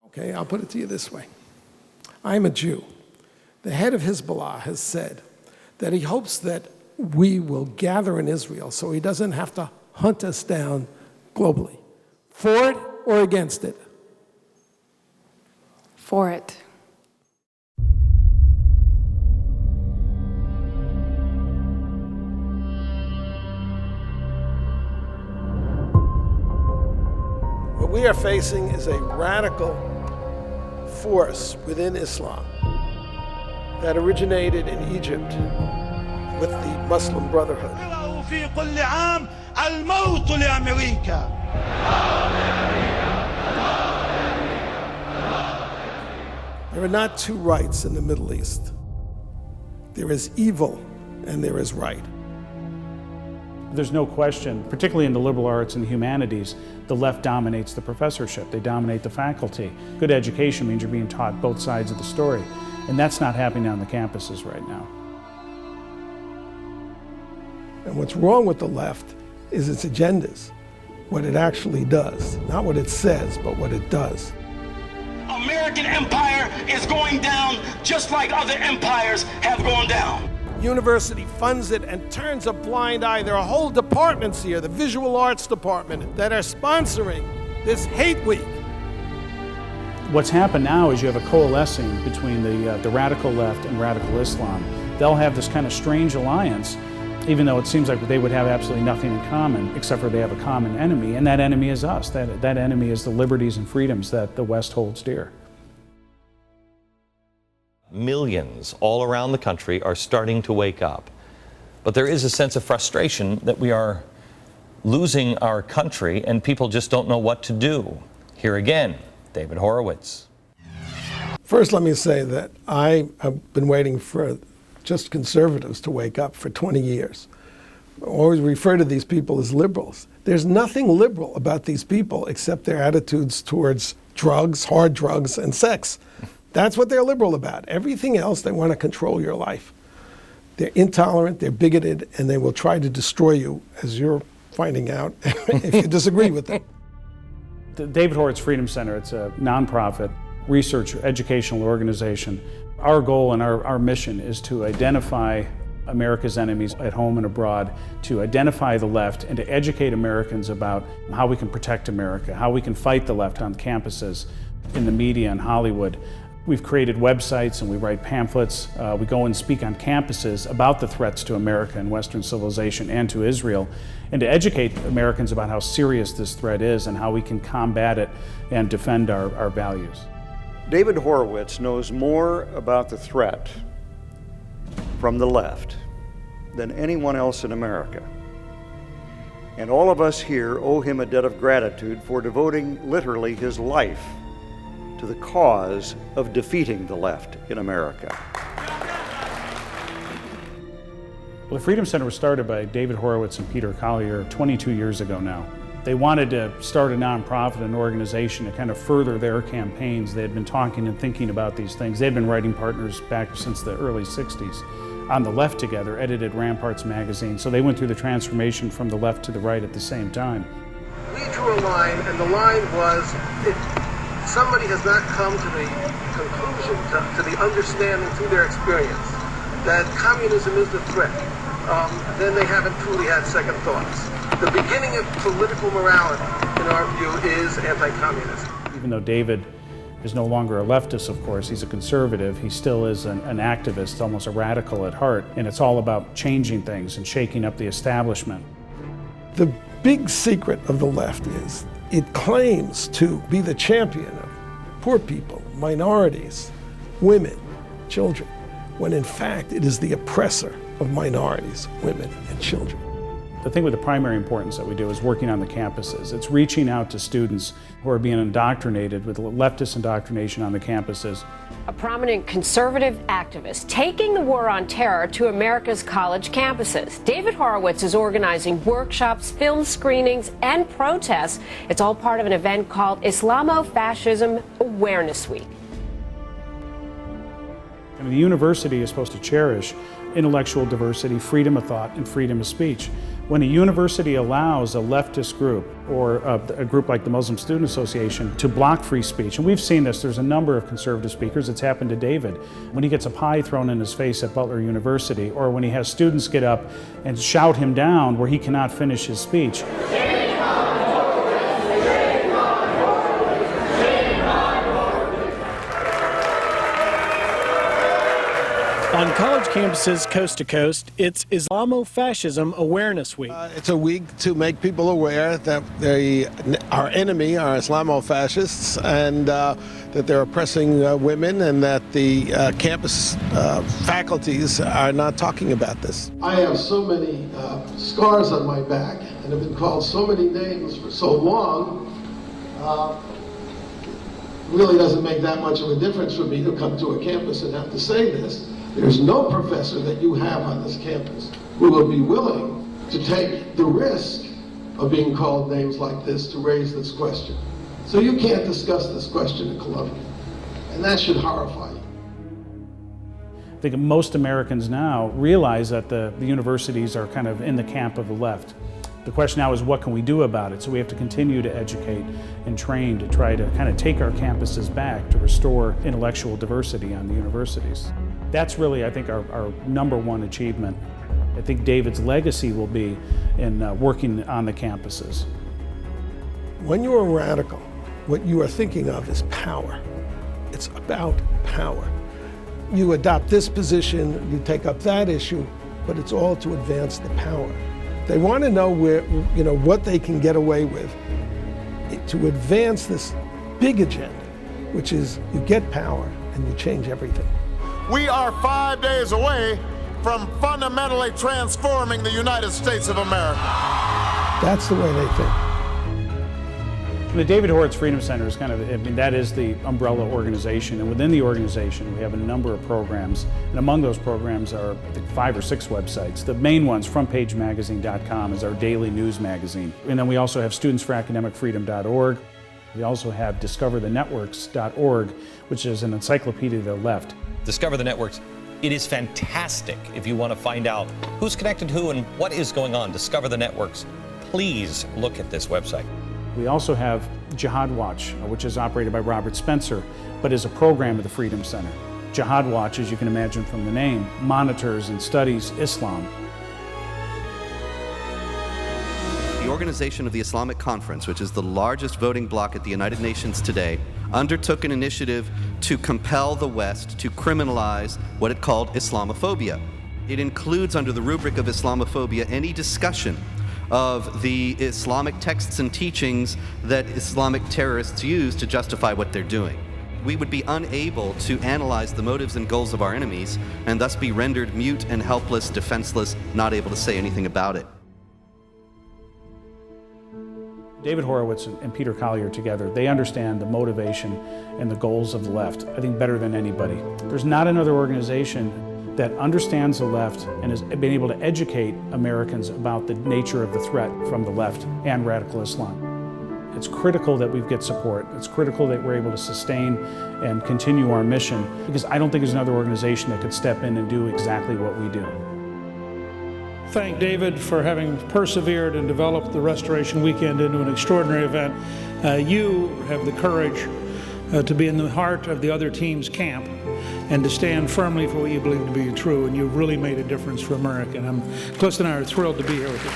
Okay, I'll put it to you this way. I'm a Jew. The head of Hezbollah has said that he hopes that we will gather in Israel so he doesn't have to hunt us down globally. For it or against it? For it. What we are facing is a radical force within Islam that originated in Egypt with the Muslim Brotherhood. There are not two rights in the Middle East. There is evil and there is right. There's no question, particularly in the liberal arts and humanities, the left dominates the professorship. They dominate the faculty. Good education means you're being taught both sides of the story. And that's not happening on the campuses right now. And what's wrong with the left is its agendas, what it actually does. Not what it says, but what it does. American empire is going down just like other empires have gone down. University funds it and turns a blind eye. There are whole departments here, the visual arts department, that are sponsoring this hate week. What's happened now is you have a coalescing between the radical left and radical Islam. They'll have this kind of strange alliance, even though it seems like they would have absolutely nothing in common, except for they have a common enemy, and that enemy is us. That enemy is the liberties and freedoms that the West holds dear. Millions all around the country are starting to wake up. But there is a sense of frustration that we are losing our country and people just don't know what to do. Here again, David Horowitz. First, let me say that I have been waiting for just conservatives to wake up for 20 years. I always refer to these people as liberals. There's nothing liberal about these people except their attitudes towards drugs, hard drugs, and sex. That's what they're liberal about. Everything else, they want to control your life. They're intolerant, they're bigoted, and they will try to destroy you, as you're finding out, if you disagree with them. The David Horowitz Freedom Center, it's a nonprofit research educational organization. Our goal and our mission is to identify America's enemies at home and abroad, to identify the left and to educate Americans about how we can protect America, how we can fight the left on campuses, in the media, in Hollywood. We've created websites and we write pamphlets. We go and speak on campuses about the threats to America and Western civilization and to Israel, and to educate Americans about how serious this threat is and how we can combat it and defend our values. David Horowitz knows more about the threat from the left than anyone else in America. And all of us here owe him a debt of gratitude for devoting literally his life to the cause of defeating the left in America. Well, the Freedom Center was started by David Horowitz and Peter Collier 22 years ago now. They wanted to start a nonprofit, an organization to kind of further their campaigns. They had been talking and thinking about these things. They had been writing partners back since the early 60s on the left together, edited Ramparts magazine. So they went through the transformation from the left to the right at the same time. We drew a line, and the line was, somebody has not come to the conclusion, to the understanding through their experience that communism is the threat, then they haven't truly had second thoughts. The beginning of political morality, in our view, is anti-communism. Even though David is no longer a leftist, of course, he's a conservative, he still is an activist, almost a radical at heart, and it's all about changing things and shaking up the establishment. The big secret of the left is it claims to be the champion of poor people, minorities, women, children, when in fact it is the oppressor of minorities, women, and children. The thing with the primary importance that we do is working on the campuses. It's reaching out to students who are being indoctrinated with leftist indoctrination on the campuses. A prominent conservative activist taking the war on terror to America's college campuses. David Horowitz is organizing workshops, film screenings, and protests. It's all part of an event called Islamofascism Awareness Week. I mean, the university is supposed to cherish intellectual diversity, freedom of thought, and freedom of speech. When a university allows a leftist group or a group like the Muslim Student Association to block free speech, and we've seen this, there's a number of conservative speakers, it's happened to David, when he gets a pie thrown in his face at Butler University, or when he has students get up and shout him down where he cannot finish his speech. On college campuses coast to coast, it's Islamofascism Awareness Week. It's a week to make people aware that our enemy are Islamofascists and that they're oppressing women, and that the campus faculties are not talking about this. I have so many scars on my back and have been called so many names for so long. Really doesn't make that much of a difference for me to come to a campus and have to say this. There's no professor that you have on this campus who will be willing to take the risk of being called names like this to raise this question. So you can't discuss this question in Columbia, and that should horrify you. I think most Americans now realize that the universities are kind of in the camp of the left. The question now is, what can we do about it? So we have to continue to educate and train to try to kind of take our campuses back to restore intellectual diversity on the universities. That's really, I think, our number one achievement. I think David's legacy will be in working on the campuses. When you're a radical, what you are thinking of is power. It's about power. You adopt this position, you take up that issue, but it's all to advance the power. They want to know what they can get away with to advance this big agenda, which is you get power and you change everything. We are 5 days away from fundamentally transforming the United States of America. That's the way they think. The David Horowitz Freedom Center is that is the umbrella organization, and within the organization we have a number of programs, and among those programs are, I think, 5 or 6 websites. The main ones, frontpagemagazine.com, is our daily news magazine, and then we also have studentsforacademicfreedom.org. We also have discoverthenetworks.org, which is an encyclopedia of the left. Discover the Networks. It is fantastic if you want to find out who's connected to who and what is going on. Discover the Networks. Please look at this website. We also have Jihad Watch, which is operated by Robert Spencer, but is a program of the Freedom Center. Jihad Watch, as you can imagine from the name, monitors and studies Islam. The Organization of the Islamic Conference, which is the largest voting bloc at the United Nations today, undertook an initiative to compel the West to criminalize what it called Islamophobia. It includes, under the rubric of Islamophobia, any discussion of the Islamic texts and teachings that Islamic terrorists use to justify what they're doing. We would be unable to analyze the motives and goals of our enemies, and thus be rendered mute and helpless, defenseless, not able to say anything about it. David Horowitz and Peter Collier together, they understand the motivation and the goals of the left, I think, better than anybody. There's not another organization that understands the left and has been able to educate Americans about the nature of the threat from the left and radical Islam. It's critical that we get support. It's critical that we're able to sustain and continue our mission, because I don't think there's another organization that could step in and do exactly what we do. Thank David for having persevered and developed the Restoration Weekend into an extraordinary event. You have the courage to be in the heart of the other team's camp and to stand firmly for what you believe to be true, and you've really made a difference for America. And Clifton and I are thrilled to be here with you.